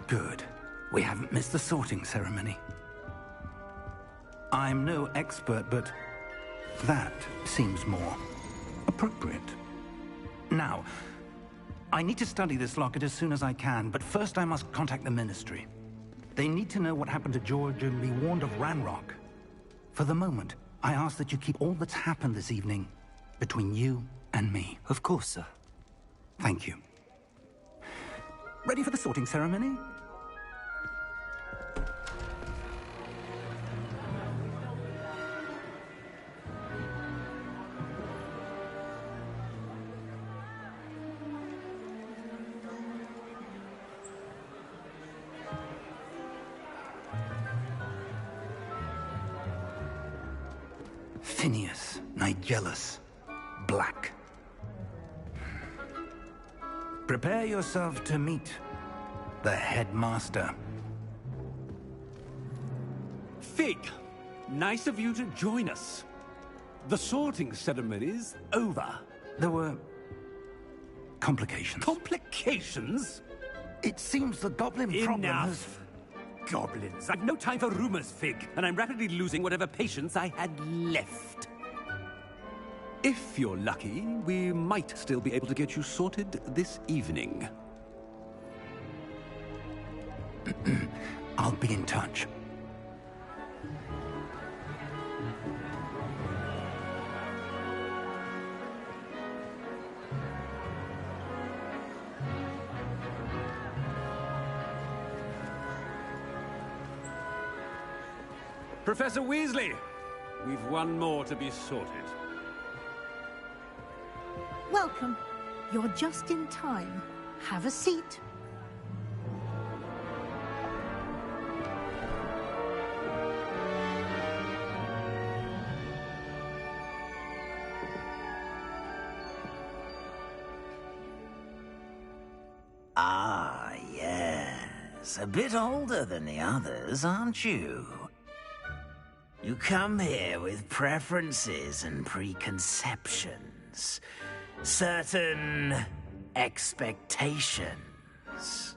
Good. We haven't missed the sorting ceremony. I'm no expert, but that seems more appropriate. Now, I need to study this locket as soon as I can, but first I must contact the Ministry. They need to know what happened to George and be warned of Ranrock. For the moment, I ask that you keep all that's happened this evening between you and me. Of course, sir. Thank you. Ready for the sorting ceremony? Phineas, Nigellus, Black. Prepare yourself to meet the headmaster. Fig, nice of you to join us. The sorting ceremony's over. There were complications. Complications? It seems the goblin problem has... Enough! Goblins. I've no time for rumors, Fig, and I'm rapidly losing whatever patience I had left. If you're lucky, we might still be able to get you sorted this evening. I'll be in touch. Professor Weasley, we've one more to be sorted. Welcome. You're just in time. Have a seat. Ah, yes. A bit older than the others, aren't you? You come here with preferences and preconceptions. Certain expectations.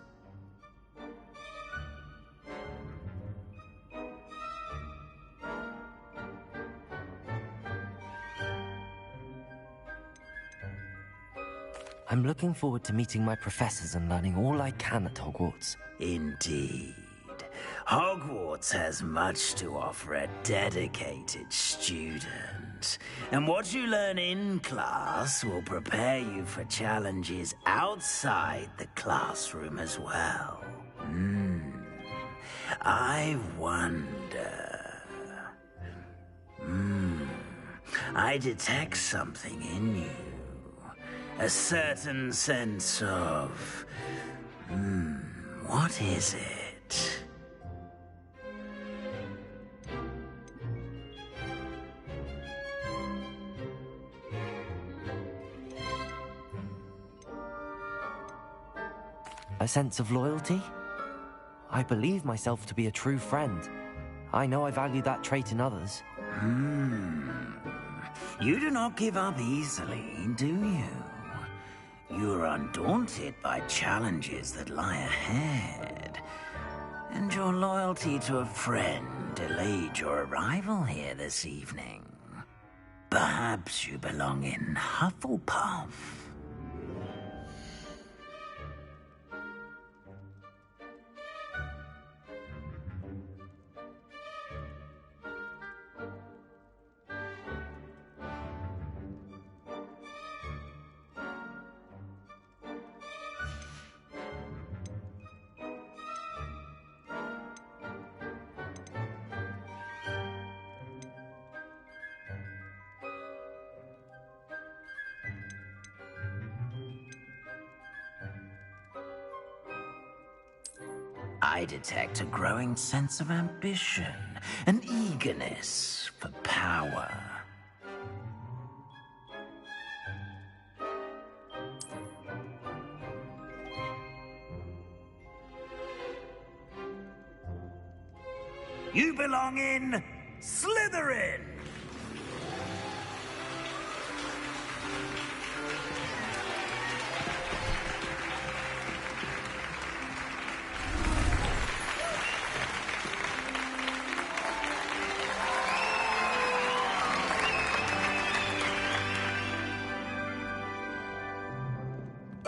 I'm looking forward to meeting my professors and learning all I can at Hogwarts. Indeed. Hogwarts has much to offer a dedicated student. And what you learn in class will prepare you for challenges outside the classroom as well. I wonder... I detect something in you. A certain sense of... what is it? A sense of loyalty? I believe myself to be a true friend. I know I value that trait in others. You do not give up easily, do you? You are undaunted by challenges that lie ahead. And your loyalty to a friend delayed your arrival here this evening. Perhaps you belong in Hufflepuff. I detect a growing sense of ambition, an eagerness for power. You belong in Slytherin!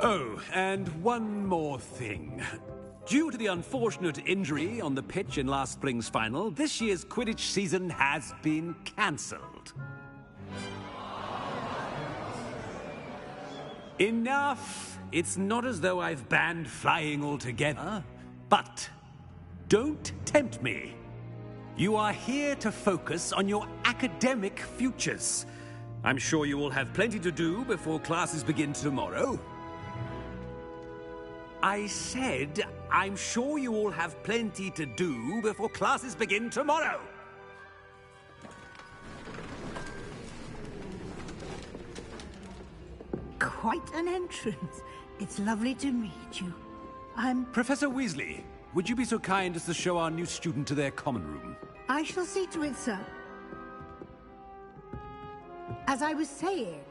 Oh, and one more thing. Due to the unfortunate injury on the pitch in last spring's final, this year's Quidditch season has been cancelled. Enough! It's not as though I've banned flying altogether, but don't tempt me. You are here to focus on your academic futures. I'm sure you will have plenty to do before classes begin tomorrow. I said, I'm sure you all have plenty to do before classes begin tomorrow. Quite an entrance. It's lovely to meet you. I'm... Professor Weasley, would you be so kind as to show our new student to their common room? I shall see to it, sir. As I was saying,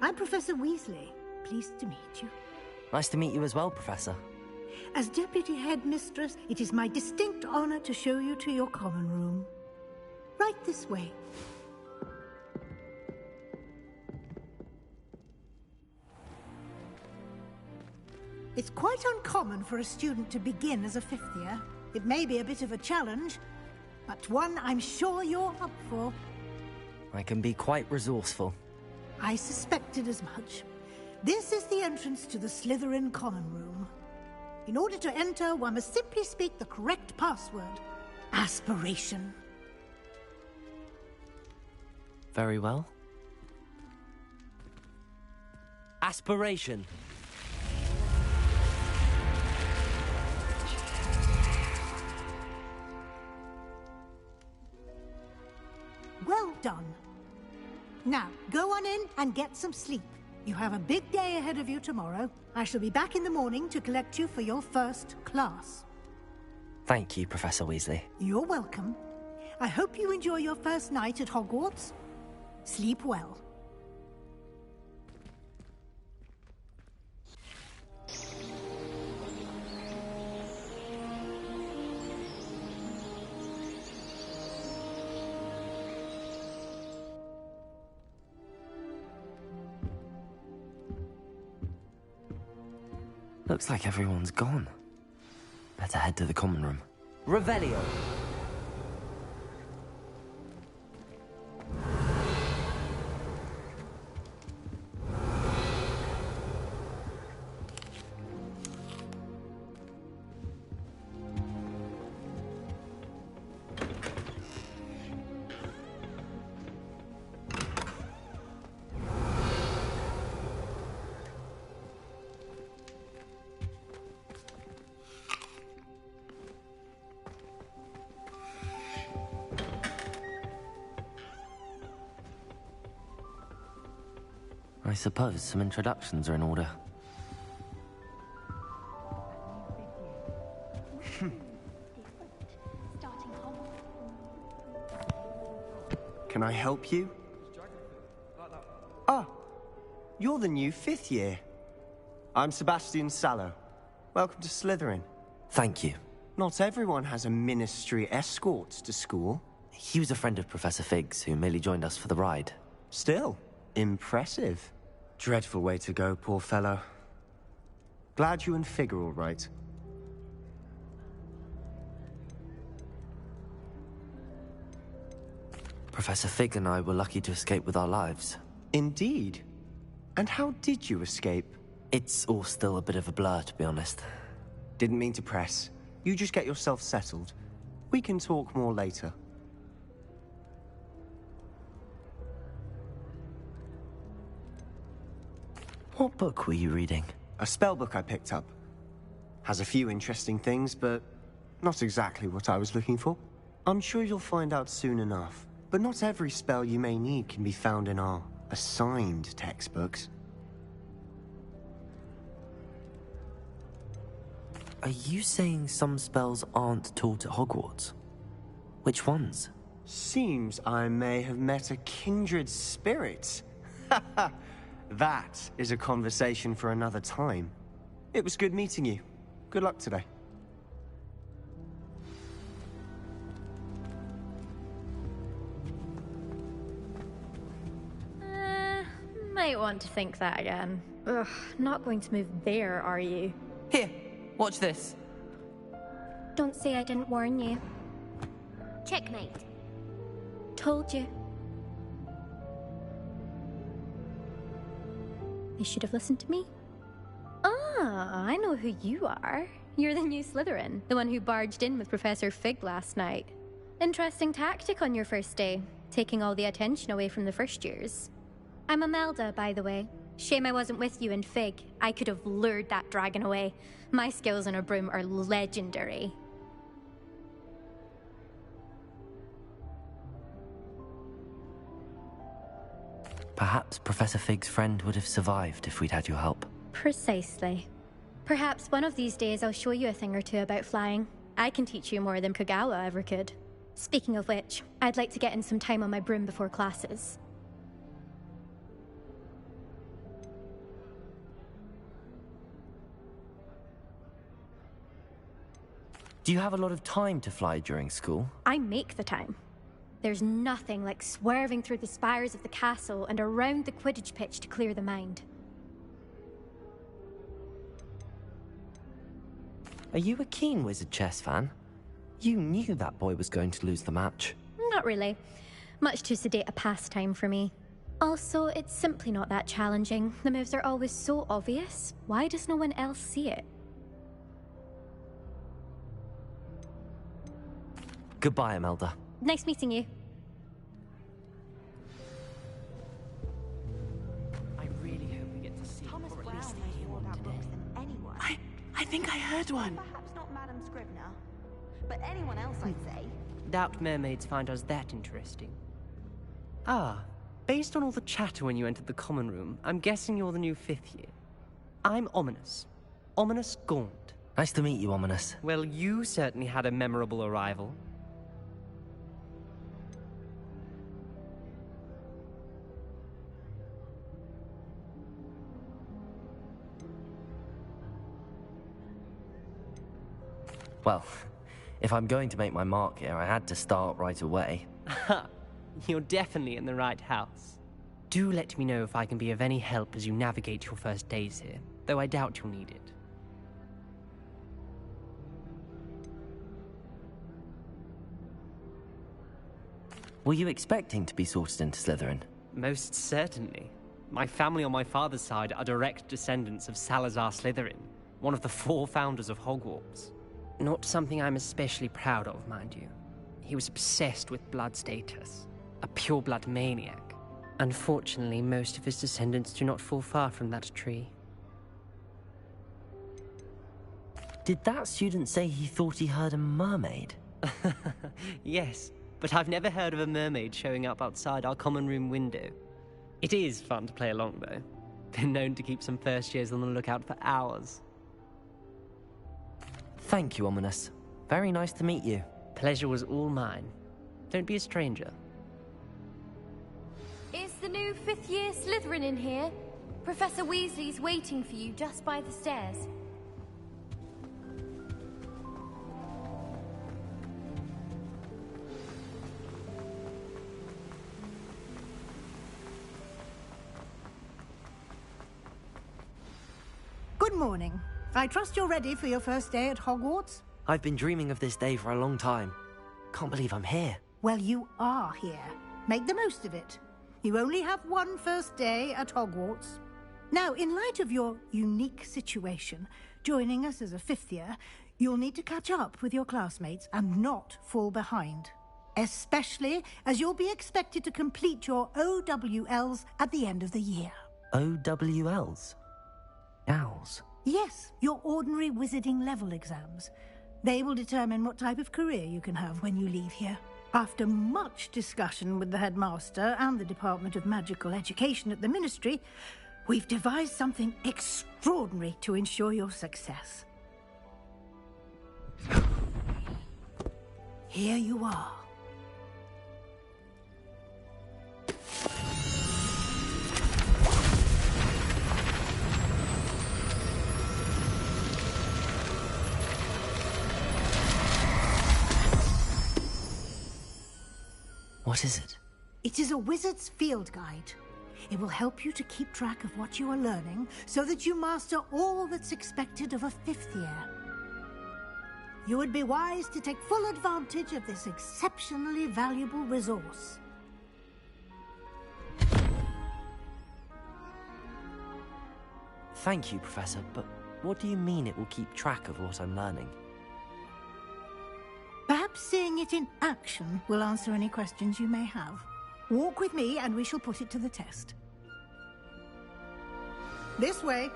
I'm Professor Weasley. Pleased to meet you. Nice to meet you as well, Professor. As Deputy Headmistress, it is my distinct honor to show you to your common room. Right this way. It's quite uncommon for a student to begin as a fifth year. It may be a bit of a challenge, but one I'm sure you're up for. I can be quite resourceful. I suspected as much. This is the entrance to the Slytherin common room. In order to enter, one must simply speak the correct password. Aspiration. Very well. Aspiration. Well done. Now, go on in and get some sleep. You have a big day ahead of you tomorrow. I shall be back in the morning to collect you for your first class. Thank you, Professor Weasley. You're welcome. I hope you enjoy your first night at Hogwarts. Sleep well. Looks like everyone's gone. Better head to the common room. Revelio! I suppose some introductions are in order. Can I help you? Ah, you're the new fifth year. I'm Sebastian Sallow. Welcome to Slytherin. Thank you. Not everyone has a ministry escort to school. He was a friend of Professor Fig's, who merely joined us for the ride. Still, impressive. Dreadful way to go, poor fellow. Glad you and Fig are all right. Professor Fig and I were lucky to escape with our lives. Indeed. And how did you escape? It's all still a bit of a blur, to be honest. Didn't mean to press. You just get yourself settled. We can talk more later. What book were you reading? A spell book I picked up. Has a few interesting things, but not exactly what I was looking for. I'm sure you'll find out soon enough. But not every spell you may need can be found in our assigned textbooks. Are you saying some spells aren't taught at Hogwarts? Which ones? Seems I may have met a kindred spirit. That is a conversation for another time. It was good meeting you. Good luck today. might want to think that again. Ugh, not going to move there, are you? Here, watch this. Don't say I didn't warn you. Checkmate. Told you. You should have listened to me. Ah, I know who you are. You're the new Slytherin, the one who barged in with Professor Fig last night. Interesting tactic on your first day, taking all the attention away from the first years. I'm Imelda, by the way. Shame I wasn't with you in Fig. I could have lured that dragon away. My skills on a broom are legendary. Perhaps Professor Fig's friend would have survived if we'd had your help. Precisely. Perhaps one of these days I'll show you a thing or two about flying. I can teach you more than Kagawa ever could. Speaking of which, I'd like to get in some time on my broom before classes. Do you have a lot of time to fly during school? I make the time. There's nothing like swerving through the spires of the castle and around the Quidditch pitch to clear the mind. Are you a keen Wizard chess fan? You knew that boy was going to lose the match. Not really. Much too sedate a pastime for me. Also, it's simply not that challenging. The moves are always so obvious. Why does no one else see it? Goodbye, Imelda. Nice meeting you. I really hope we get to see Thomas or at Brown least knows hear more one about today. books than anyone. I think I heard one. Perhaps not Madame Scribner, but anyone else, I'd say. Doubt mermaids find us that interesting. Ah, based on all the chatter when you entered the common room, I'm guessing you're the new 5th year. I'm Ominous. Ominous Gaunt. Nice to meet you, Ominous. Well, you certainly had a memorable arrival. Well, if I'm going to make my mark here, I had to start right away. Ha! You're definitely in the right house. Do let me know if I can be of any help as you navigate your first days here, though I doubt you'll need it. Were you expecting to be sorted into Slytherin? Most certainly. My family on my father's side are direct descendants of Salazar Slytherin, one of the 4 founders of Hogwarts. Not something I'm especially proud of, mind you. He was obsessed with blood status, a pure-blood maniac. Unfortunately, most of his descendants do not fall far from that tree. Did that student say he thought he heard a mermaid? Yes, but I've never heard of a mermaid showing up outside our common room window. It is fun to play along, though. Been known to keep some first years on the lookout for hours. Thank you, Ominous. Very nice to meet you. Pleasure was all mine. Don't be a stranger. Is the new 5th year Slytherin in here? Professor Weasley's waiting for you just by the stairs. Good morning. I trust you're ready for your first day at Hogwarts? I've been dreaming of this day for a long time. Can't believe I'm here. Well, you are here. Make the most of it. You only have one first day at Hogwarts. Now, in light of your unique situation, joining us as a 5th year, you'll need to catch up with your classmates and not fall behind. Especially as you'll be expected to complete your OWLs at the end of the year. OWLs? Owls? Yes, your ordinary wizarding level exams. They will determine what type of career you can have when you leave here. After much discussion with the headmaster and the Department of Magical Education at the Ministry, we've devised something extraordinary to ensure your success. Here you are. What is it? It is a wizard's field guide. It will help you to keep track of what you are learning so that you master all that's expected of a 5th year. You would be wise to take full advantage of this exceptionally valuable resource. Thank you, Professor, but what do you mean it will keep track of what I'm learning? Perhaps seeing it in action will answer any questions you may have. Walk with me and we shall put it to the test. This way.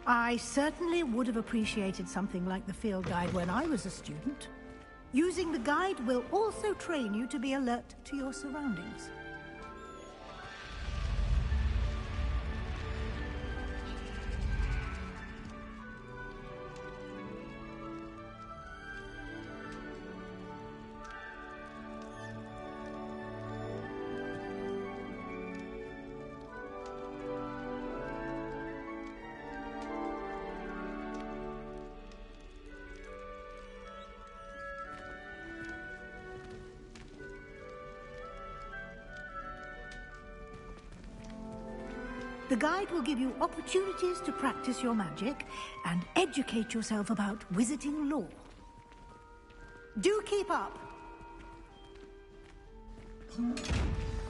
I certainly would have appreciated something like the field guide when I was a student. Using the guide will also train you to be alert to your surroundings. The guide will give you opportunities to practice your magic and educate yourself about wizarding lore. Do keep up!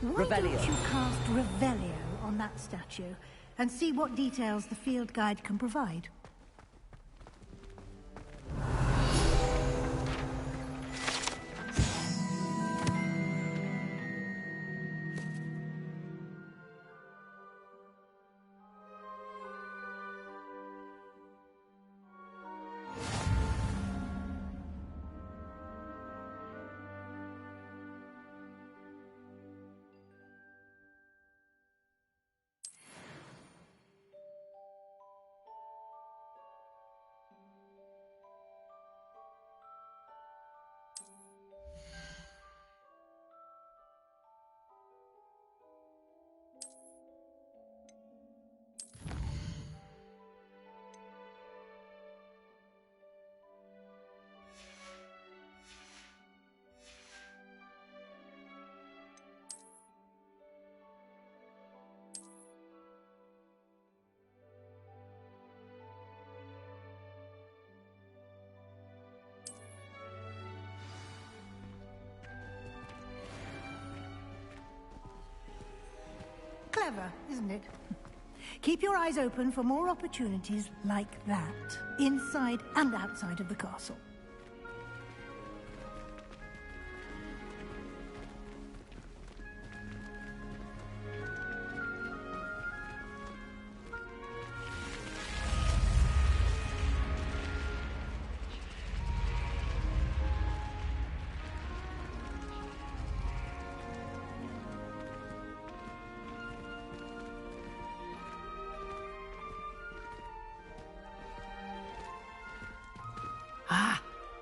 Why don't you cast Revelio on that statue and see what details the field guide can provide? Clever, isn't it? Keep your eyes open for more opportunities like that, inside and outside of the castle.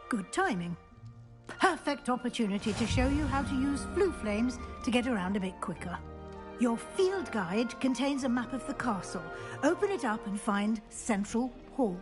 Good timing. Perfect opportunity to show you how to use flue flames to get around a bit quicker. Your field guide contains a map of the castle. Open it up and find Central Hall.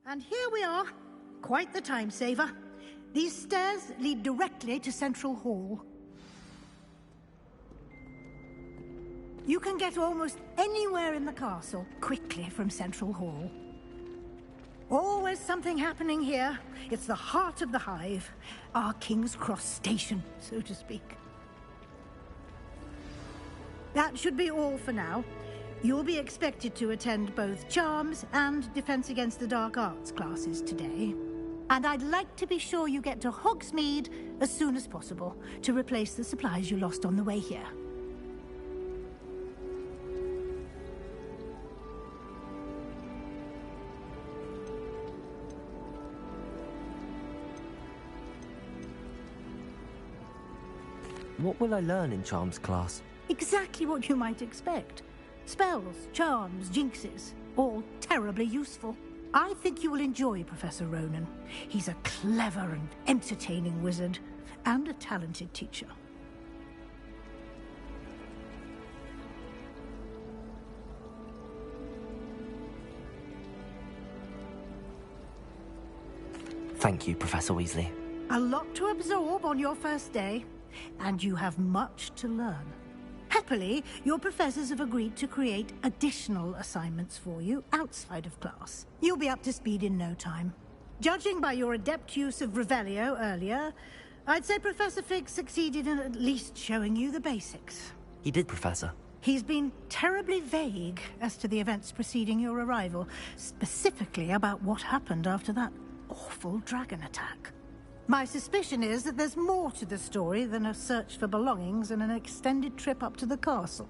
And here we are. Quite the time saver. These stairs lead directly to Central Hall. You can get almost anywhere in the castle quickly from Central Hall. Always something happening here. It's the heart of the hive. Our King's Cross station, so to speak. That should be all for now. You'll be expected to attend both Charms and Defense Against the Dark Arts classes today. And I'd like to be sure you get to Hogsmeade as soon as possible to replace the supplies you lost on the way here. What will I learn in Charms class? Exactly what you might expect. Spells, charms, jinxes, all terribly useful. I think you will enjoy Professor Ronan. He's a clever and entertaining wizard, and a talented teacher. Thank you, Professor Weasley. A lot to absorb on your first day, and you have much to learn. Happily, your professors have agreed to create additional assignments for you outside of class. You'll be up to speed in no time. Judging by your adept use of Revelio earlier, I'd say Professor Fig succeeded in at least showing you the basics. He did, Professor. He's been terribly vague as to the events preceding your arrival, specifically about what happened after that awful dragon attack. My suspicion is that there's more to the story than a search for belongings and an extended trip up to the castle.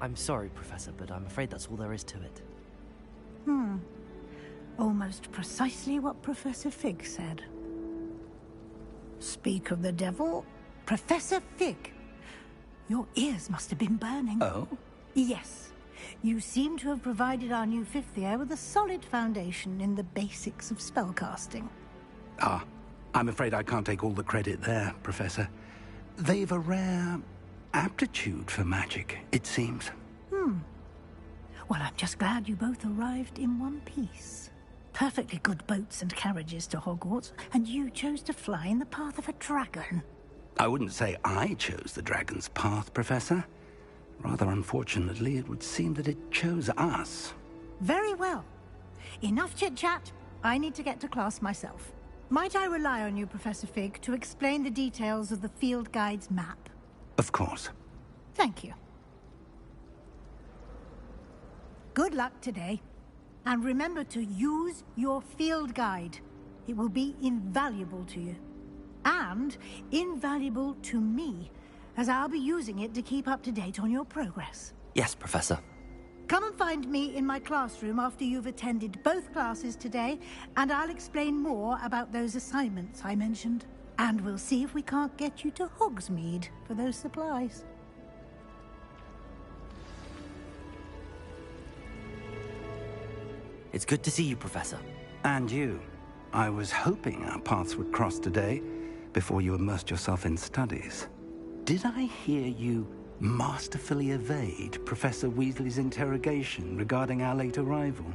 I'm sorry, Professor, but I'm afraid that's all there is to it. Almost precisely what Professor Fig said. Speak of the devil, Professor Fig. Your ears must have been burning. Oh? Yes. You seem to have provided our new fifth year with a solid foundation in the basics of spellcasting. Ah, I'm afraid I can't take all the credit there, Professor. They've a rare aptitude for magic, it seems. Well, I'm just glad you both arrived in one piece. Perfectly good boats and carriages to Hogwarts, and you chose to fly in the path of a dragon. I wouldn't say I chose the dragon's path, Professor. Rather unfortunately, it would seem that it chose us. Very well. Enough chit-chat. I need to get to class myself. Might I rely on you, Professor Fig, to explain the details of the field guide's map? Of course. Thank you. Good luck today. And remember to use your field guide. It will be invaluable to you. And invaluable to me, as I'll be using it to keep up to date on your progress. Yes, Professor. Come and find me in my classroom after you've attended both classes today, and I'll explain more about those assignments I mentioned. And we'll see if we can't get you to Hogsmeade for those supplies. It's good to see you, Professor. And you. I was hoping our paths would cross today, before you immersed yourself in studies. Did I hear you masterfully evade Professor Weasley's interrogation regarding our late arrival?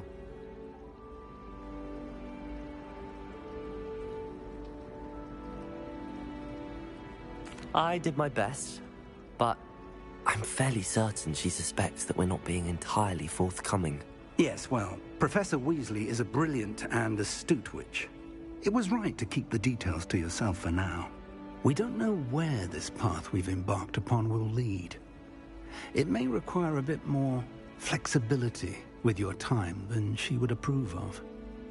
I did my best, but I'm fairly certain she suspects that we're not being entirely forthcoming. Yes, well, Professor Weasley is a brilliant and astute witch. It was right to keep the details to yourself for now. We don't know where this path we've embarked upon will lead. It may require a bit more flexibility with your time than she would approve of.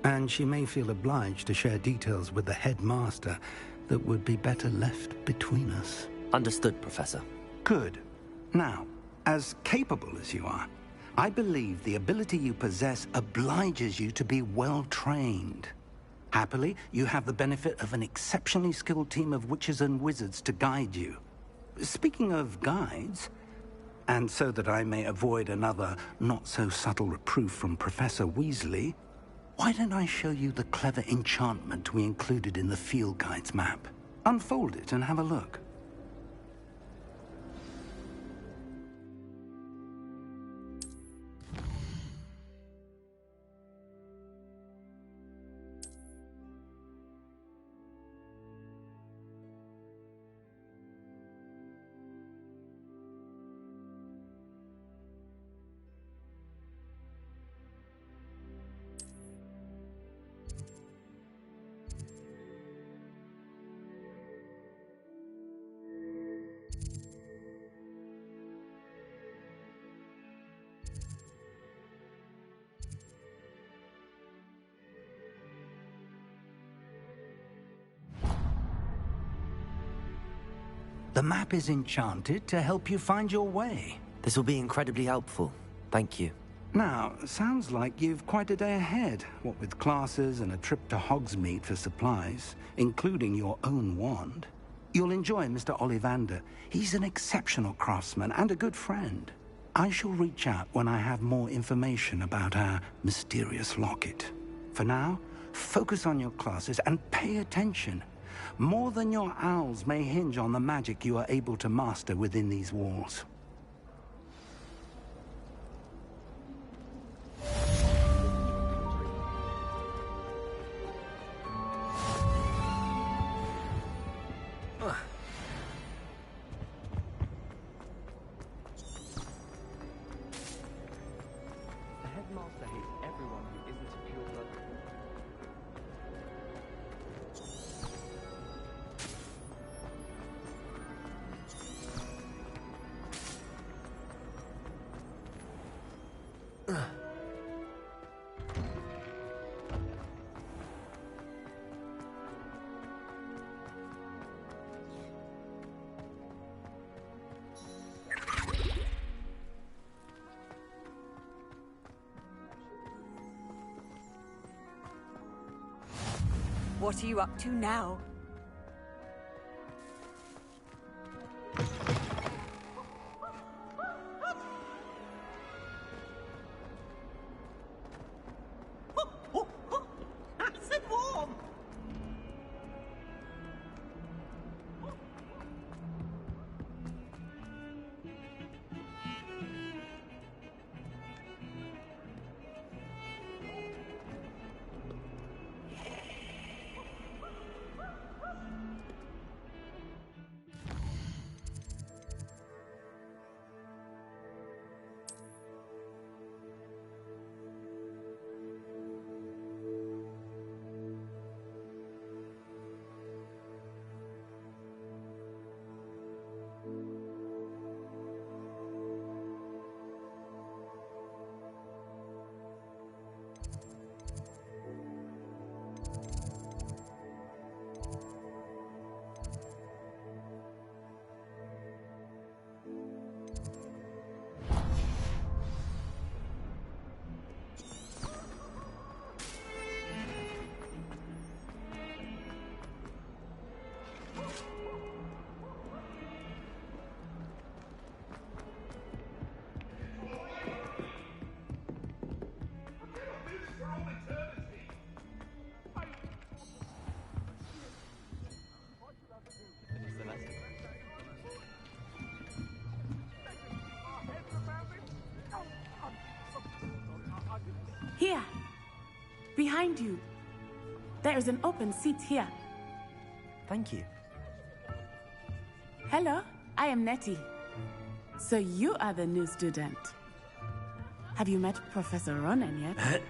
And she may feel obliged to share details with the headmaster that would be better left between us. Understood, Professor. Good. Now, as capable as you are, I believe the ability you possess obliges you to be well-trained. Happily, you have the benefit of an exceptionally skilled team of witches and wizards to guide you. Speaking of guides, and so that I may avoid another not-so-subtle reproof from Professor Weasley, why don't I show you the clever enchantment we included in the field guide's map? Unfold it and have a look. The map is enchanted to help you find your way. This will be incredibly helpful. Thank you. Now, sounds like you've quite a day ahead, what with classes and a trip to Hogsmeade for supplies, including your own wand. You'll enjoy Mr. Ollivander. He's an exceptional craftsman and a good friend. I shall reach out when I have more information about our mysterious locket. For now, focus on your classes and pay attention. More than your owls may hinge on the magic you are able to master within these walls. What are you up to now? Nice and warm! Here, behind you. There is an open seat here. Thank you. Hello, I am Nettie. So you are the new student. Have you met Professor Ronan yet?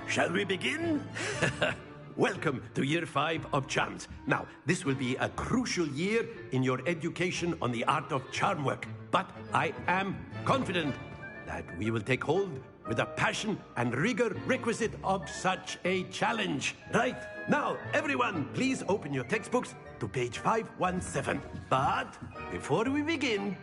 Shall we begin? Welcome to Year 5 of Charms. Now, this will be a crucial year in your education on the art of charm work. But I am confident that we will take hold with the passion and rigor requisite of such a challenge. Right, now, everyone, please open your textbooks to page 517. But before we begin,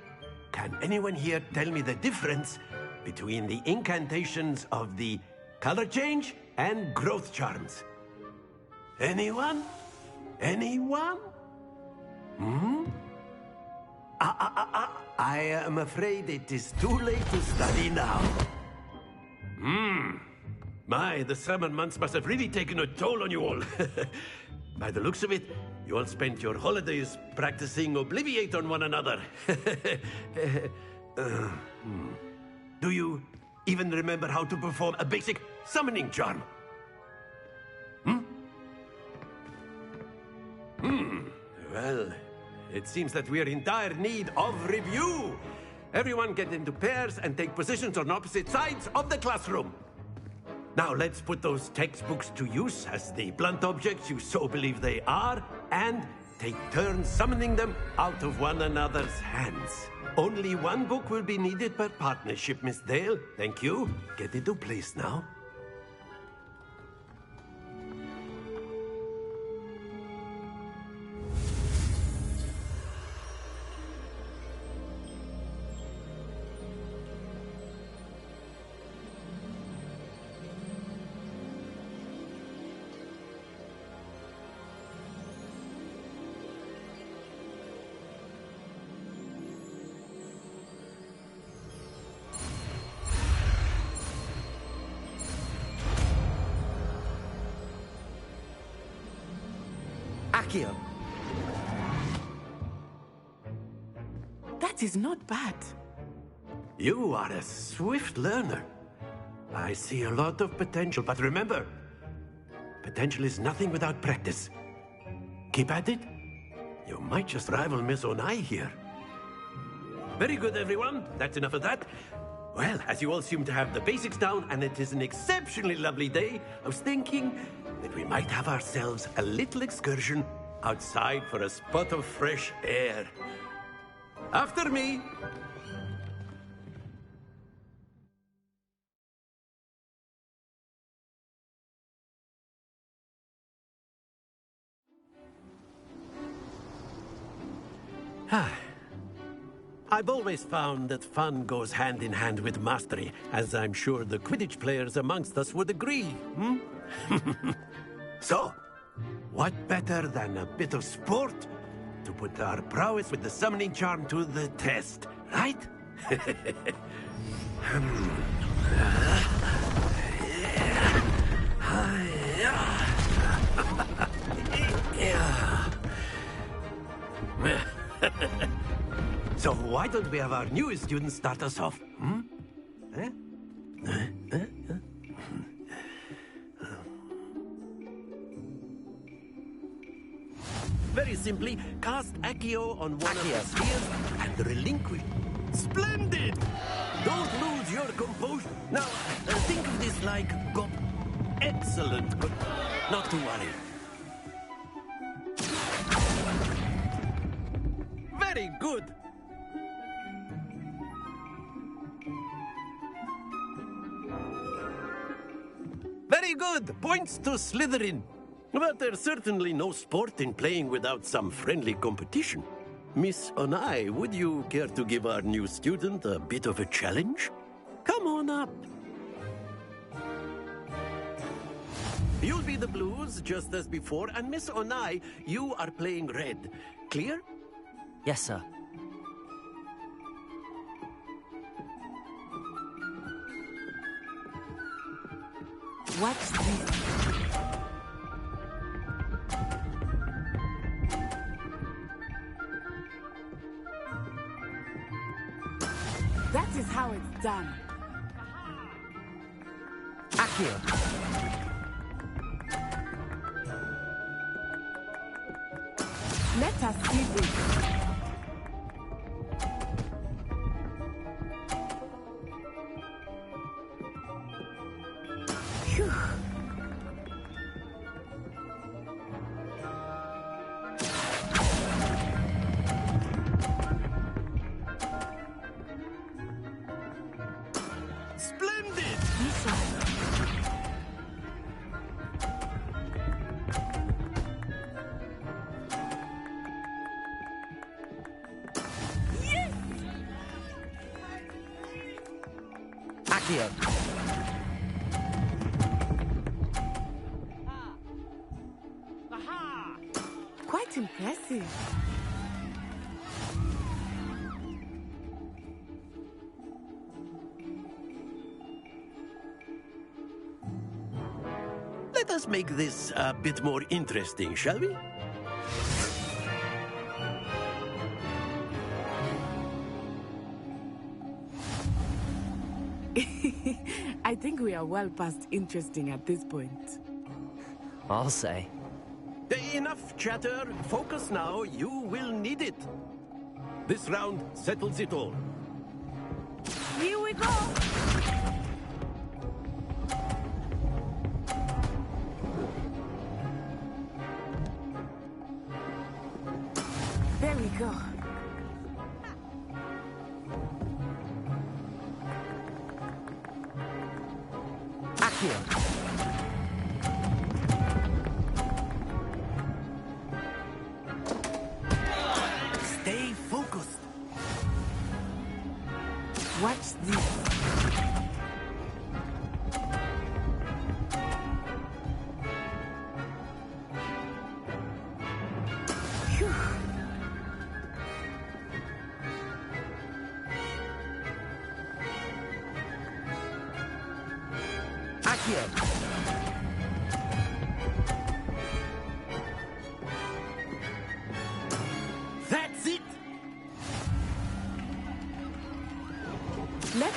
can anyone here tell me the difference between the incantations of the color change and growth charms? Anyone? Anyone? I am afraid it is too late to study now. My, the summer months must have really taken a toll on you all. By the looks of it, you all spent your holidays practicing Obliviate on one another. Do you even remember how to perform a basic summoning charm? Well, it seems that we are in dire need of review. Everyone get into pairs and take positions on opposite sides of the classroom. Now let's put those textbooks to use as the blunt objects you so believe they are, and take turns summoning them out of one another's hands. Only one book will be needed per partnership, Miss Dale. Thank you. Get into place now. Accio! That is not bad. You are a swift learner. I see a lot of potential, but remember, potential is nothing without practice. Keep at it. You might just rival Miss Onai here. Very good, everyone. That's enough of that. Well, as you all seem to have the basics down, and it is an exceptionally lovely day, I was thinking that we might have ourselves a little excursion outside for a spot of fresh air. After me. I've always found that fun goes hand in hand with mastery, as I'm sure the Quidditch players amongst us would agree, So, what better than a bit of sport to put our prowess with the summoning charm to the test, right? So why don't we have our newest student start us off? Very simply, cast Accio on one of the spheres and relinquish. Splendid! Don't lose your composure. Now, think of this like excellent. Not to worry. Very good. Very good. Points to Slytherin. But there's certainly no sport in playing without some friendly competition. Miss Onai, would you care to give our new student a bit of a challenge? Come on up. You'll be the blues, just as before, and Miss Onai, you are playing red. Clear? Yes, sir. What's this? That is how it's done. Accio! Let us see this. Phew. Splendid! Yes! Accio! Quite impressive. Let us make this a bit more interesting, shall we? I think we are well past interesting at this point. I'll say. Enough chatter. Focus now. You will need it. This round settles it all. Here we go! There we go. Accio! Stay focused. Watch this. Phew. Accio!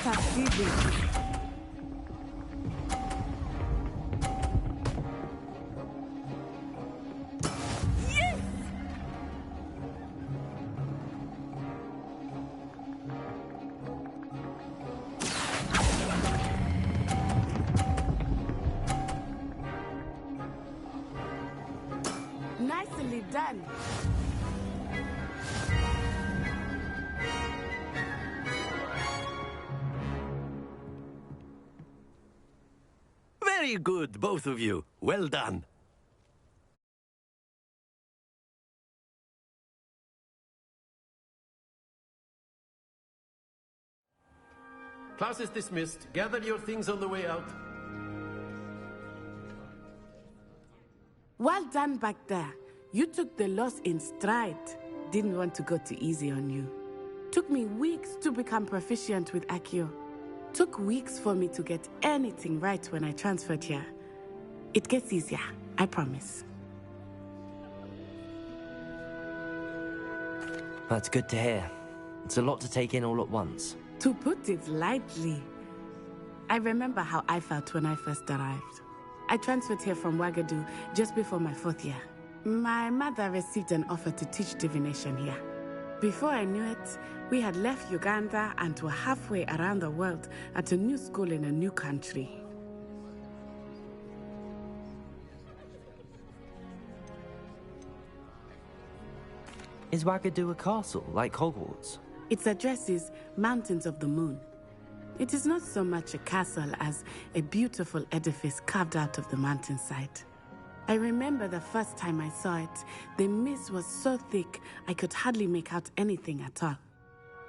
succeeding. Nicely done. Very good, both of you. Well done. Class is dismissed. Gather your things on the way out. Well done back there. You took the loss in stride. Didn't want to go too easy on you. Took me weeks to become proficient with Accio. Took weeks for me to get anything right when I transferred here. It gets easier, I promise. That's good to hear. It's a lot to take in all at once. To put it lightly, I remember how I felt when I first arrived. I transferred here from Wagadu just before my 4th year. My mother received an offer to teach divination here. Before I knew it, we had left Uganda and were halfway around the world at a new school in a new country. Is Wagadu a castle, like Hogwarts? Its address is Mountains of the Moon. It is not so much a castle as a beautiful edifice carved out of the mountainside. I remember the first time I saw it, the mist was so thick I could hardly make out anything at all.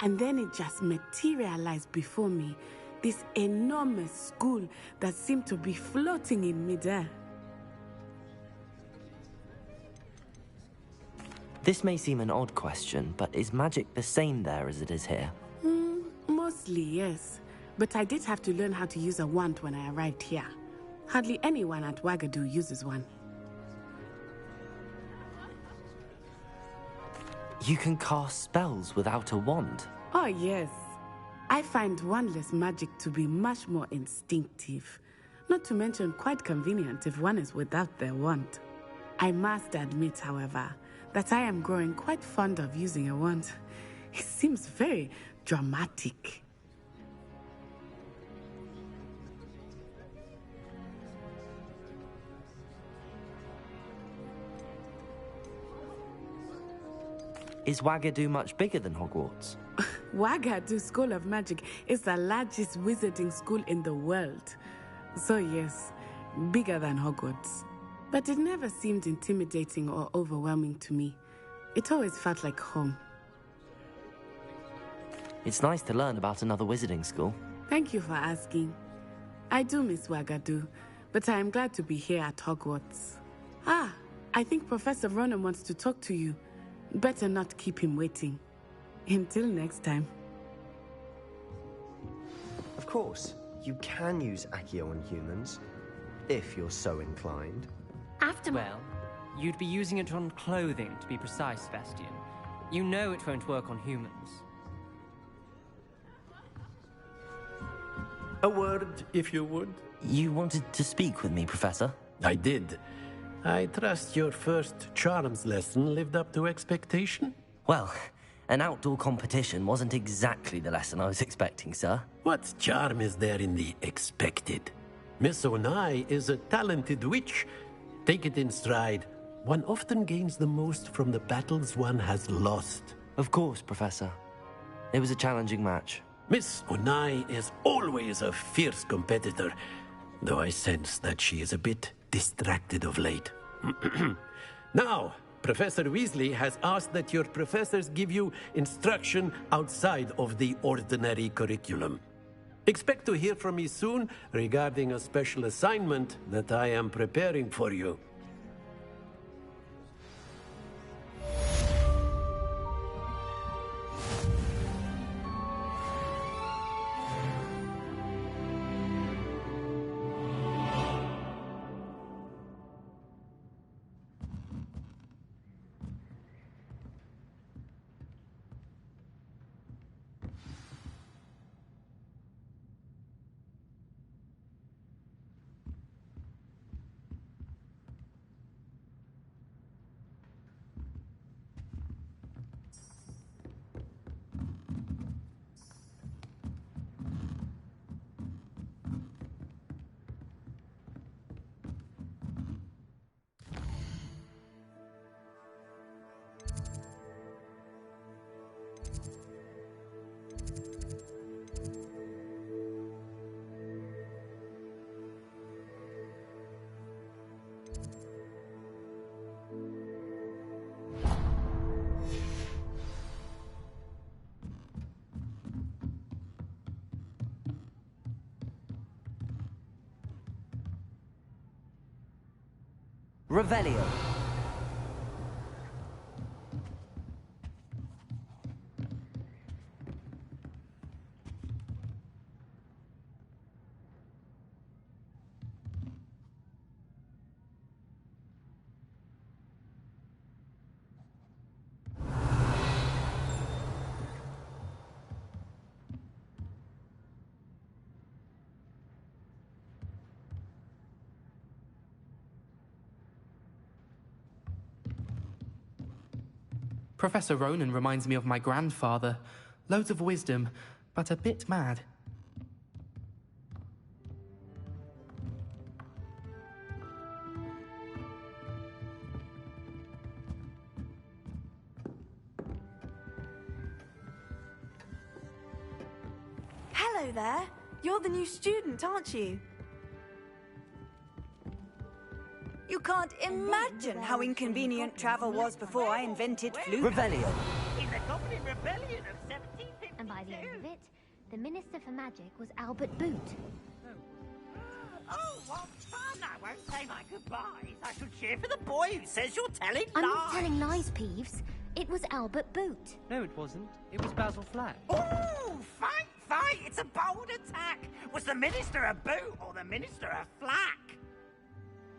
And then it just materialized before me, this enormous school that seemed to be floating in midair. This may seem an odd question, but is magic the same there as it is here? Mostly, yes. But I did have to learn how to use a wand when I arrived here. Hardly anyone at Wagadu uses one. You can cast spells without a wand? Oh, yes. I find wandless magic to be much more instinctive. Not to mention quite convenient if one is without their wand. I must admit, however, that I am growing quite fond of using a wand. It seems very dramatic. Is Wagadu much bigger than Hogwarts? Wagadu School of Magic is the largest wizarding school in the world. So yes, bigger than Hogwarts. But it never seemed intimidating or overwhelming to me. It always felt like home. It's nice to learn about another wizarding school. Thank you for asking. I do miss Wagadu, but I am glad to be here at Hogwarts. Ah, I think Professor Ronan wants to talk to you. Better not keep him waiting. Until next time. Of course, you can use Accio on humans, if you're so inclined. Well, you'd be using it on clothing, to be precise, Sebastian. You know it won't work on humans. A word, if you would. You wanted to speak with me, Professor? I did. I trust your first charms lesson lived up to expectation? Well, an outdoor competition wasn't exactly the lesson I was expecting, sir. What charm is there in the expected? Miss Onai is a talented witch. Take it in stride. One often gains the most from the battles one has lost. Of course, Professor. It was a challenging match. Miss Onai is always a fierce competitor, though I sense that she is a bit distracted of late. Now, Professor Weasley has asked that your professors give you instruction outside of the ordinary curriculum. Expect to hear from me soon regarding a special assignment that I am preparing for you. Revelio. Professor Ronan reminds me of my grandfather. Loads of wisdom, but a bit mad. Hello there. You're the new student, aren't you? You can't imagine how inconvenient travel was before I invented flu. Revelio. In the Goblin Rebellion of 1752. And by the end of it, the Minister for Magic was Albert Boot. Oh, what fun! I won't say my goodbyes. I shall cheer for the boy who says you're telling I'm lies. not telling lies, Peeves. It was Albert Boot. No, it wasn't. It was Basil Flack. Oh, fight, fight! It's a bold attack. Was the Minister a boot or the Minister a flack?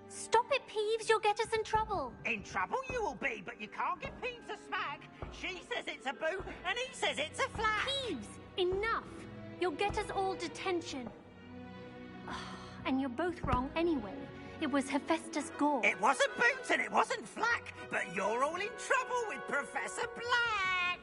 Stop it, Peeves. You'll get us in trouble. In trouble you will be, but you can't give Peeves a smack. She says it's a boot, and he says it's a flack. Peeves, enough. You'll get us all detention. And you're both wrong anyway. It was Hephaestus Gore. It wasn't boot and it wasn't flack, but you're all in trouble with Professor Black.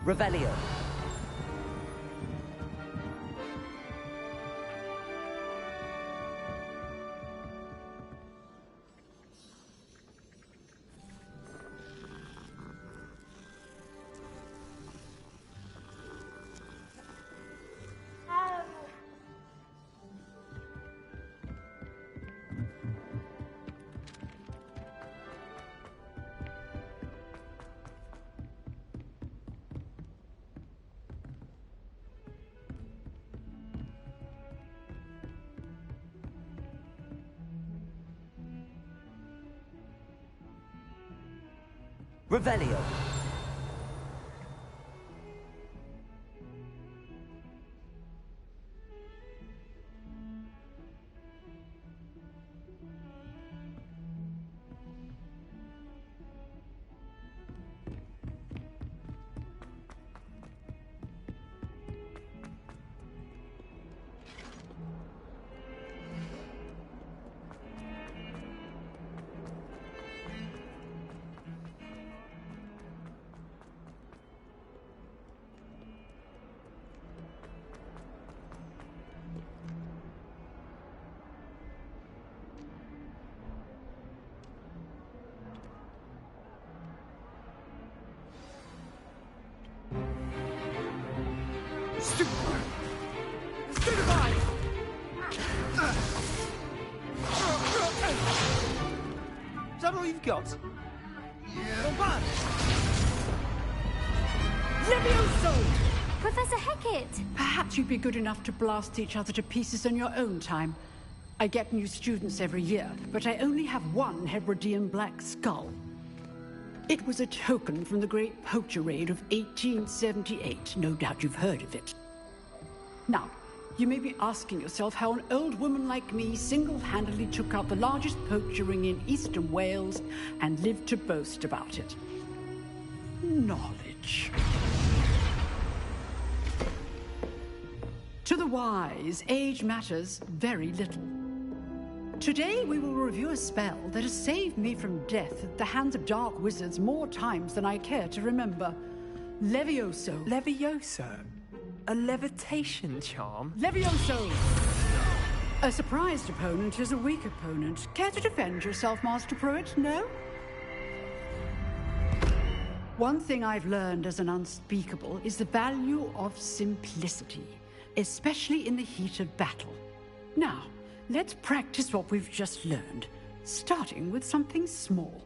Revelio. Revelio. Is that all you've got? Yeah. Levioso! Professor Hecat! Perhaps you'd be good enough to blast each other to pieces in your own time. I get new students every year, but I only have one Hebridean black skull. It was a token from the Great Poacher Raid of 1878. No doubt you've heard of it. Now, you may be asking yourself how an old woman like me single-handedly took out the largest poacher ring in eastern Wales and lived to boast about it. Knowledge. To the wise, age matters very little. Today we will review a spell that has saved me from death at the hands of dark wizards more times than I care to remember. Levioso. Levioso? A levitation charm? Levioso! A surprised opponent is a weak opponent. Care to defend yourself, Master Pruitt? No? One thing I've learned as an unspeakable is the value of simplicity, especially in the heat of battle. Now, let's practice what we've just learned, starting with something small.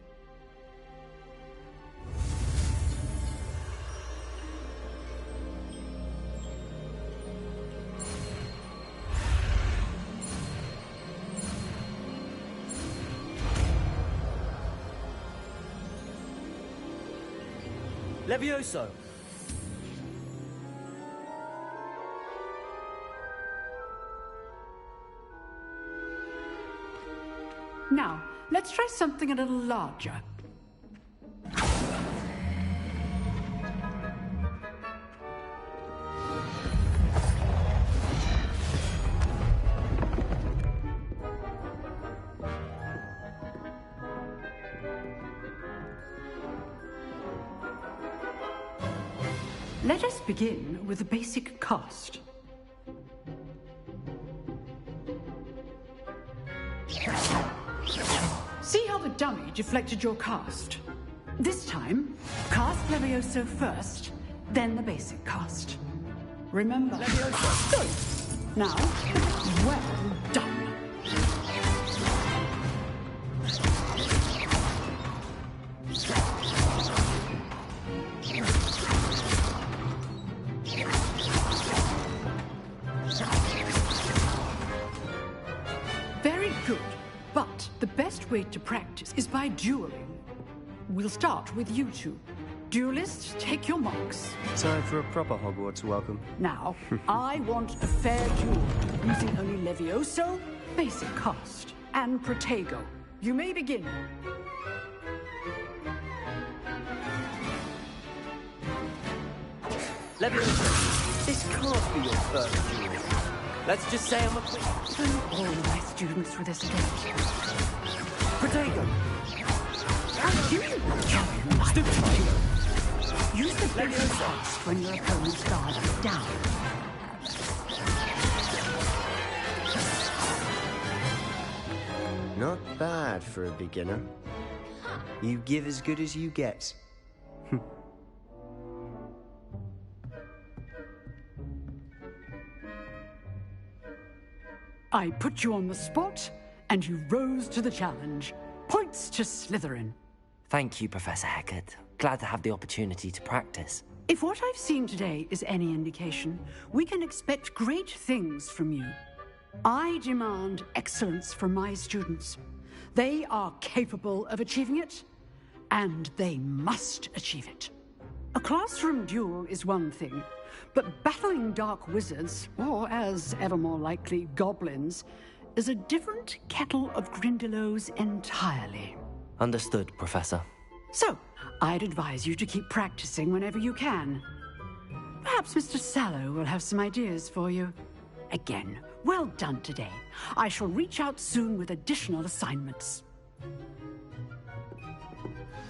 Levioso! Now, let's try something a little larger. Let us begin with the basic cast. See how the dummy deflected your cast? This time, cast Levioso first, then the basic cast. Remember, Levioso. Good. Now, well done. Very good, but the best way to practice is by dueling. We'll start with you two. Duelists, take your marks. Time for a proper Hogwarts welcome. Now, I want a fair duel, using only Levioso, basic cast, and Protego. You may begin. Levioso, this can't be your first duel. Let's just say I'm a quick... All my students with escape. Protego! Stupid! Use the basic cast when your opponent's guard is down. Not bad for a beginner. You give as good as you get. I put you on the spot, and you rose to the challenge. Points to Slytherin. Thank you, Professor Hecat. Glad to have the opportunity to practice. If what I've seen today is any indication, we can expect great things from you. I demand excellence from my students. They are capable of achieving it, and they must achieve it. A classroom duel is one thing, but battling dark wizards, or as ever more likely, goblins, is a different kettle of Grindylows entirely. Understood, Professor. So, I'd advise you to keep practicing whenever you can. Perhaps Mr. Sallow will have some ideas for you. Again, well done today. I shall reach out soon with additional assignments.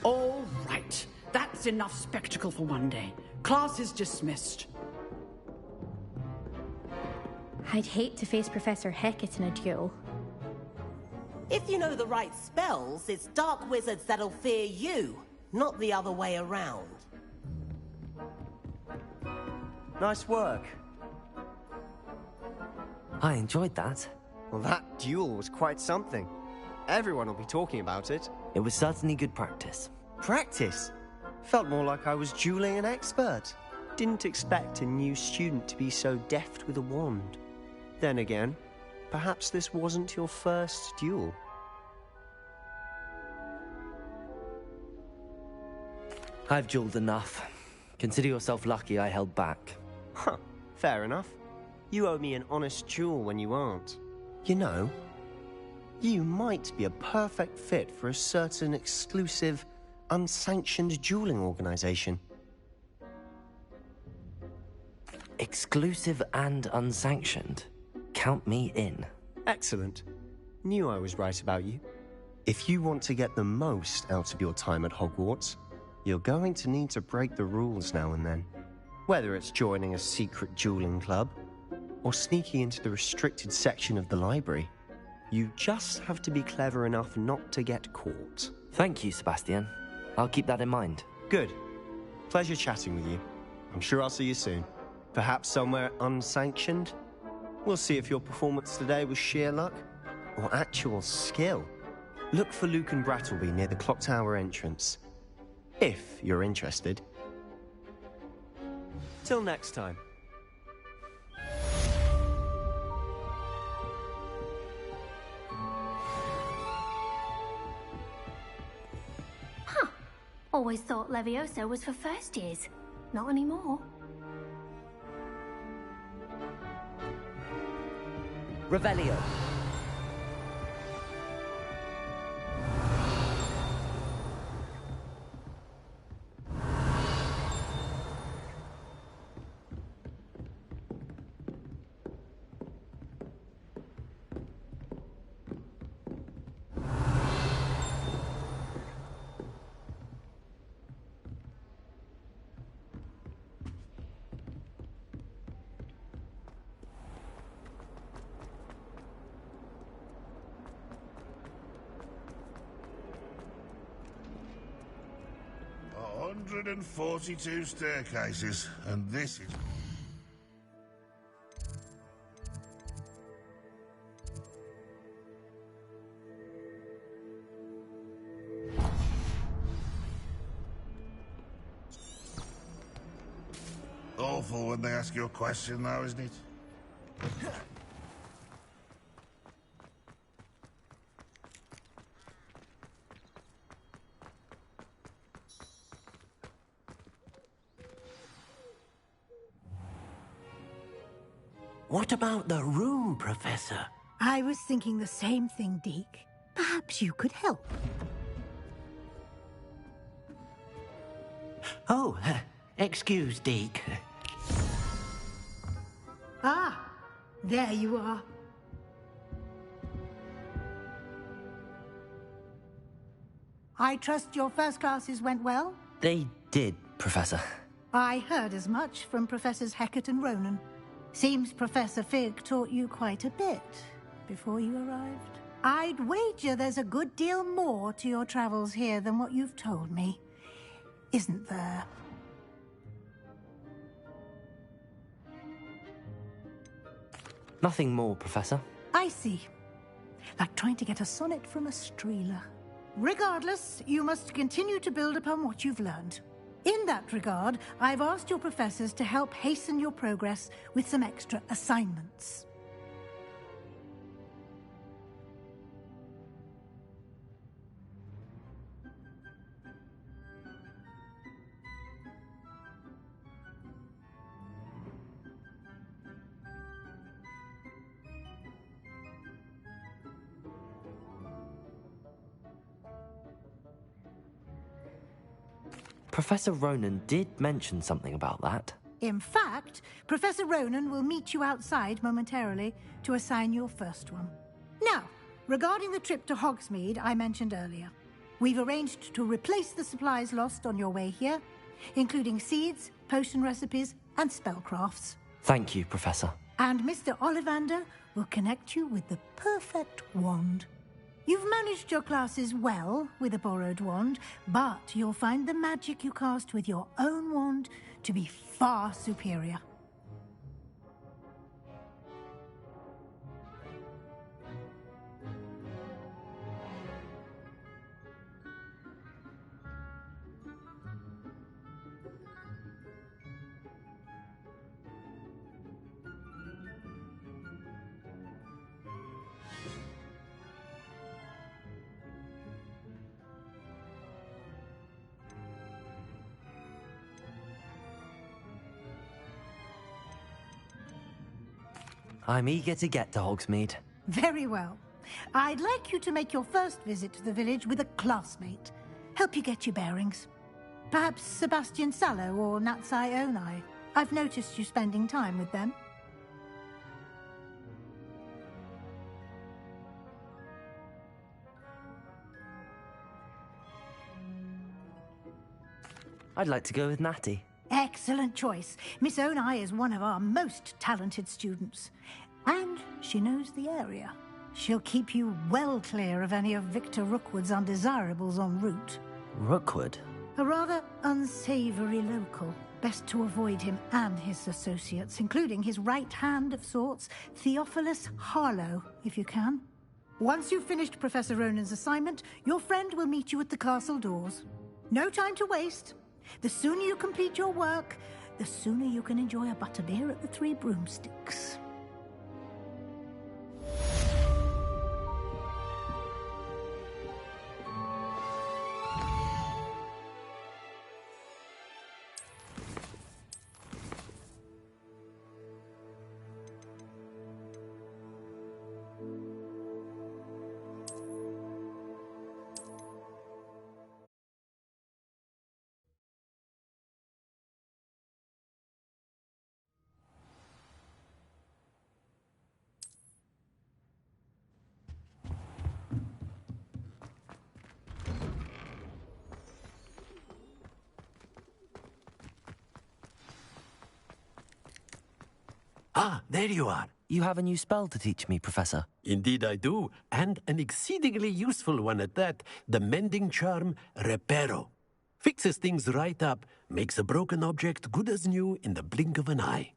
All right. That's enough spectacle for one day. Class is dismissed. I'd hate to face Professor Hecat in a duel. If you know the right spells, it's dark wizards that'll fear you, not the other way around. Nice work. I enjoyed that. Well, that duel was quite something. Everyone will be talking about it. It was certainly good practice. Practice? Felt more like I was dueling an expert. Didn't expect a new student to be so deft with a wand. Then again, perhaps this wasn't your first duel. I've dueled enough. Consider yourself lucky I held back. Huh, fair enough. You owe me an honest duel when you aren't. You know, you might be a perfect fit for a certain exclusive, unsanctioned dueling organization. Exclusive and unsanctioned? Count me in. Excellent. Knew I was right about you. If you want to get the most out of your time at Hogwarts, you're going to need to break the rules now and then. Whether it's joining a secret dueling club, or sneaking into the restricted section of the library, you just have to be clever enough not to get caught. Thank you, Sebastian. I'll keep that in mind. Good. Pleasure chatting with you. I'm sure I'll see you soon. Perhaps somewhere unsanctioned? We'll see if your performance today was sheer luck or actual skill. Look for Luke and Brattleby near the clock tower entrance. If you're interested. Till next time. Huh. Always thought Levioso was for first years. Not anymore. Revelio. Hundred and 42 staircases, and this is... awful when they ask you a question, though, isn't it? What about the room, Professor? I was thinking the same thing, Deke. Perhaps you could help. Oh, excuse, Deke. Ah, there you are. I trust your first classes went well? They did, Professor. I heard as much from Professors Hecat and Ronan. Seems Professor Fig taught you quite a bit before you arrived. I'd wager there's a good deal more to your travels here than what you've told me. Isn't there? Nothing more, Professor. I see. Like trying to get a sonnet from a streeler. Regardless, you must continue to build upon what you've learned. In that regard, I've asked your professors to help hasten your progress with some extra assignments. Professor Ronan did mention something about that. In fact, Professor Ronan will meet you outside momentarily to assign your first one. Now, regarding the trip to Hogsmeade I mentioned earlier, we've arranged to replace the supplies lost on your way here, including seeds, potion recipes, and spellcrafts. Thank you, Professor. And Mr. Ollivander will connect you with the perfect wand. You've managed your classes well with a borrowed wand, but you'll find the magic you cast with your own wand to be far superior. I'm eager to get to Hogsmeade. Very well. I'd like you to make your first visit to the village with a classmate. Help you get your bearings. Perhaps Sebastian Sallow or Natsai Onai. I've noticed you spending time with them. I'd like to go with Natty. Excellent choice. Miss Onai is one of our most talented students. And she knows the area. She'll keep you well clear of any of Victor Rookwood's undesirables en route. Rookwood? A rather unsavory local. Best to avoid him and his associates, including his right hand of sorts, Theophilus Harlow, if you can. Once you've finished Professor Ronan's assignment, your friend will meet you at the castle doors. No time to waste. The sooner you complete your work, the sooner you can enjoy a butterbeer at the Three Broomsticks. Ah, there you are. You have a new spell to teach me, Professor. Indeed I do, and an exceedingly useful one at that, the mending charm Reparo. Fixes things right up, makes a broken object good as new in the blink of an eye.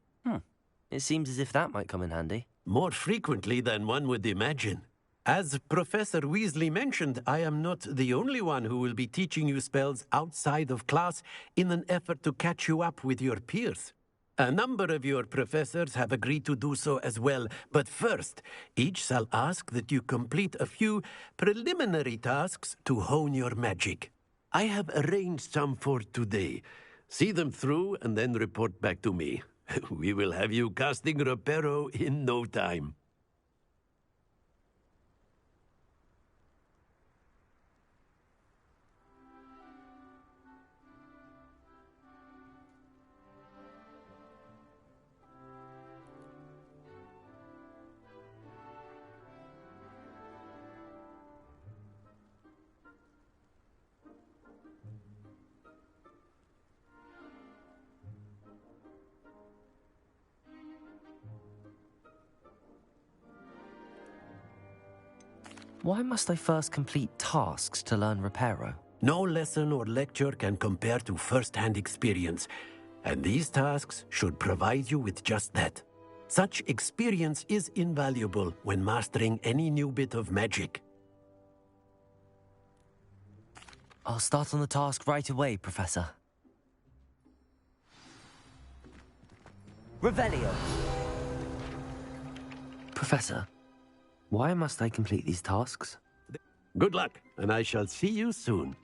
It seems as if that might come in handy. More frequently than one would imagine. As Professor Weasley mentioned, I am not the only one who will be teaching you spells outside of class in an effort to catch you up with your peers. A number of your professors have agreed to do so as well, but first, each shall ask that you complete a few preliminary tasks to hone your magic. I have arranged some for today. See them through and then report back to me. We will have you casting Reparo in no time. Why must I first complete tasks to learn Reparo? No lesson or lecture can compare to first-hand experience, and these tasks should provide you with just that. Such experience is invaluable when mastering any new bit of magic. I'll start on the task right away, Professor. Revelio! Professor, why must I complete these tasks? Good luck, and I shall see you soon.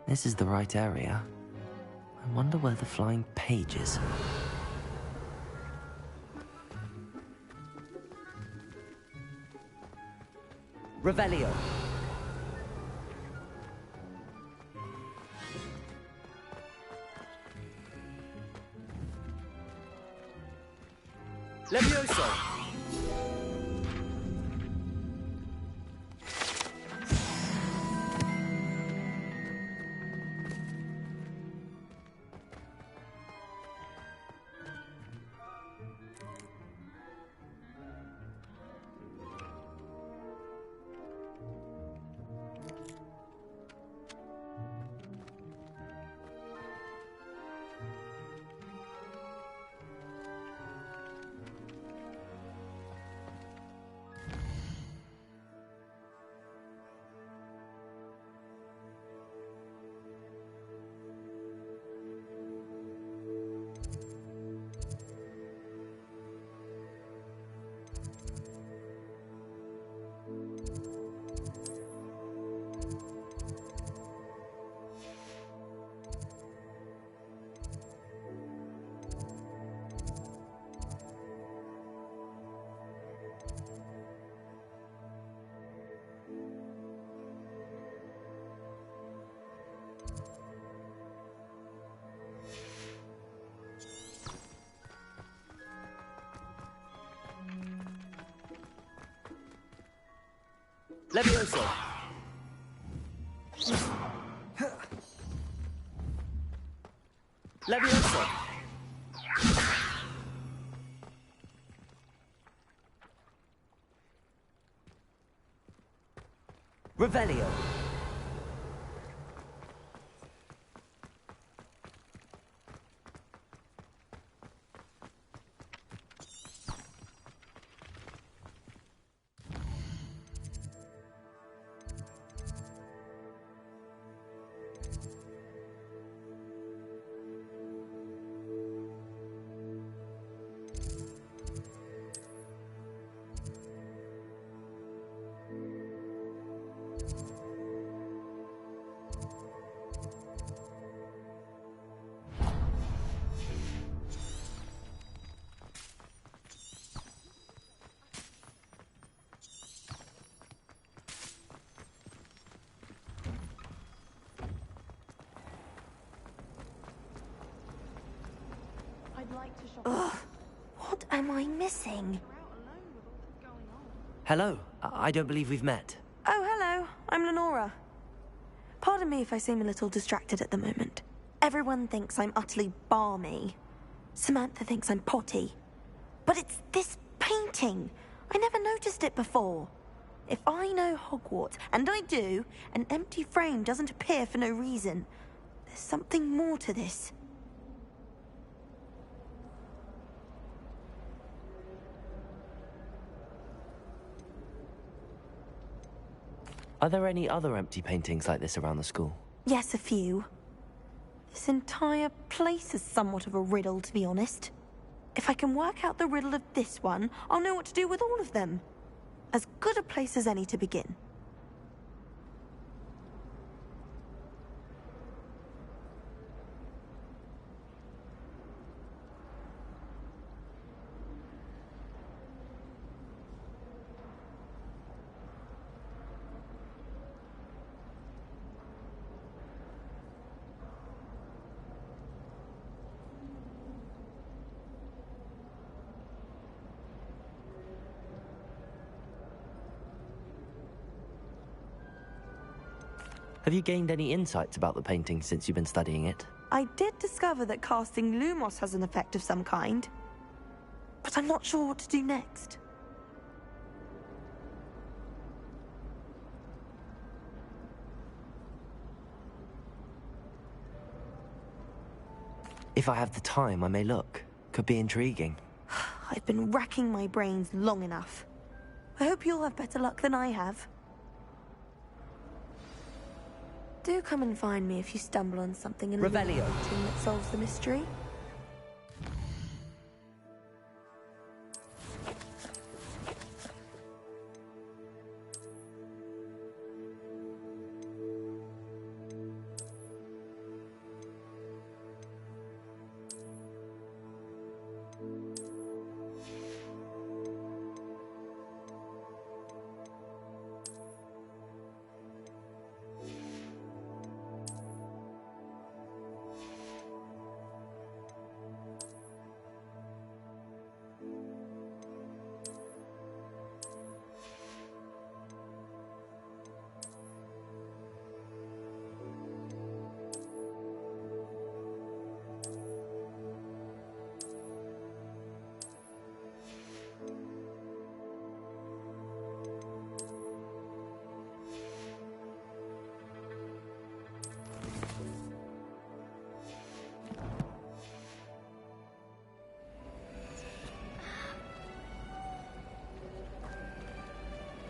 This is the right area. I wonder where the flying page is. Revelio! Levioso! Levioso! Levioso! Revelio! Ugh, what am I missing? Hello. I don't believe we've met. Oh, hello. I'm Lenora. Pardon me if I seem a little distracted at the moment. Everyone thinks I'm utterly balmy. Samantha thinks I'm potty. But it's this painting. I never noticed it before. If I know Hogwarts, and I do, an empty frame doesn't appear for no reason. There's something more to this. Are there any other empty paintings like this around the school? Yes, a few. This entire place is somewhat of a riddle, to be honest. If I can work out the riddle of this one, I'll know what to do with all of them. As good a place as any to begin. Have you gained any insights about the painting since you've been studying it? I did discover that casting Lumos has an effect of some kind. But I'm not sure what to do next. If I have the time, I may look. Could be intriguing. I've been racking my brains long enough. I hope you'll have better luck than I have. Do come and find me if you stumble on something illuminating that solves the mystery.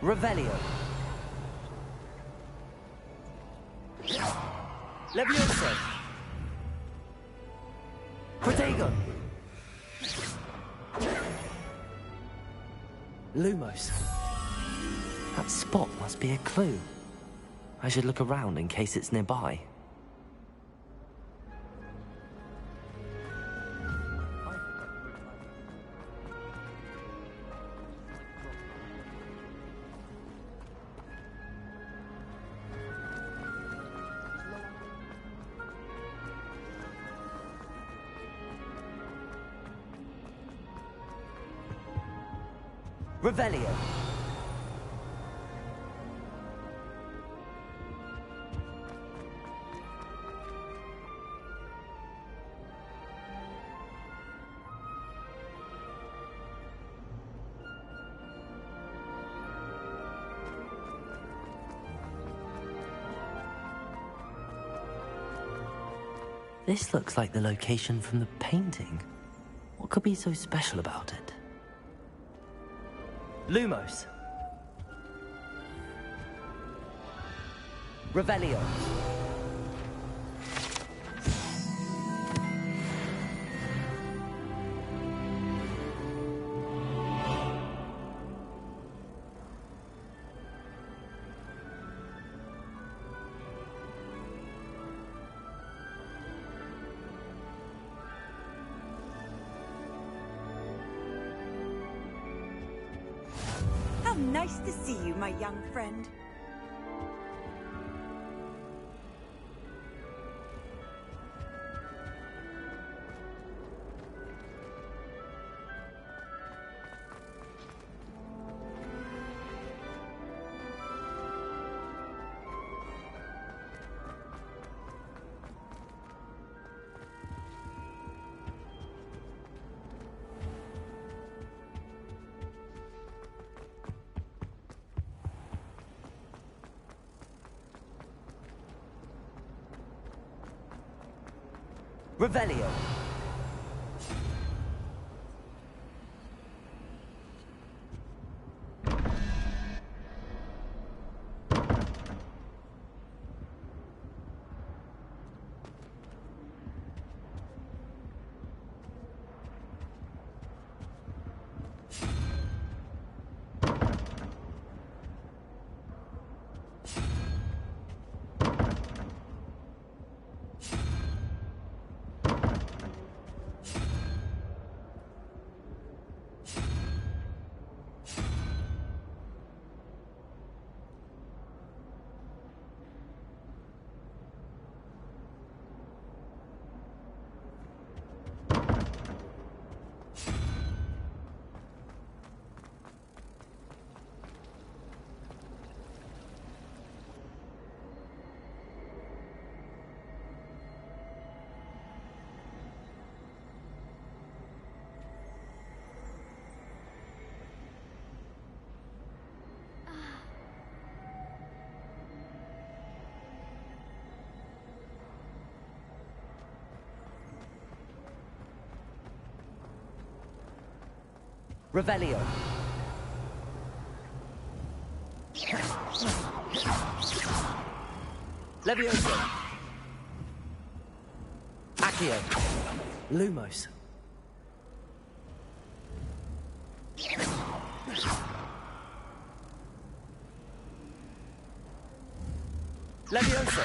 Revelio. Levioso. Protego. Lumos. That spot must be a clue. I should look around in case it's nearby. Revelio. This looks like the location from the painting. What could be so special about it? Lumos. Revelio. How nice to see you, my young friend. Revelio. Revelio. Levioso. Accio. Lumos. Levioso.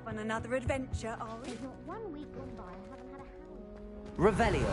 On another adventure, are we? There's not 1 week gone by I haven't had a hound. Revelio.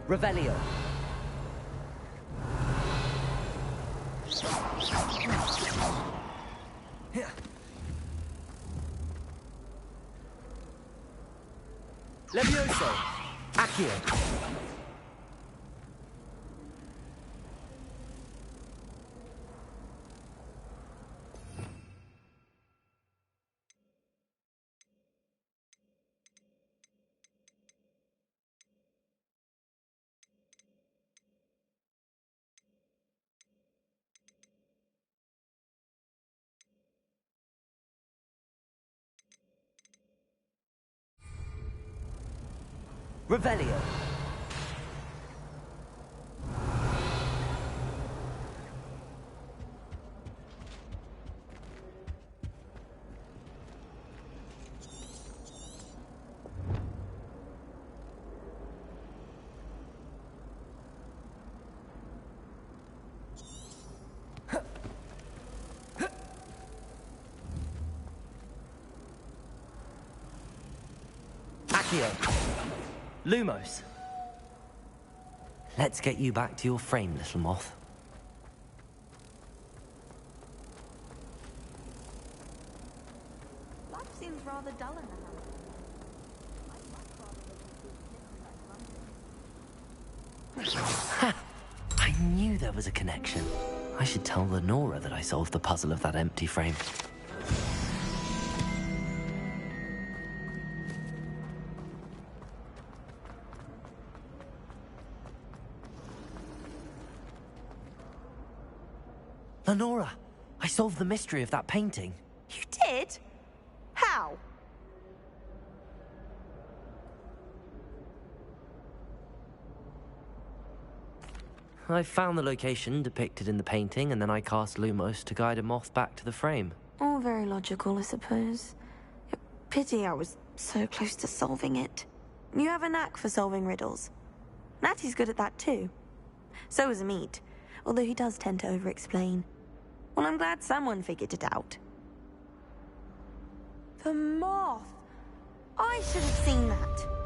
Revelio. Levioso. Accio. Revelio. Accio. Lumos. Let's get you back to your frame, little moth. Life seems rather dull in the Ha! I knew there was a connection. I should tell Lenora that I solved the puzzle of that empty frame. Lenora, I solved the mystery of that painting. You did? How? I found the location depicted in the painting, and then I cast Lumos to guide a moth back to the frame. All very logical, I suppose. Pity I was so close to solving it. You have a knack for solving riddles. Natty's good at that too. So is Amit, although he does tend to over-explain. Well, I'm glad someone figured it out. The moth! I should have seen that.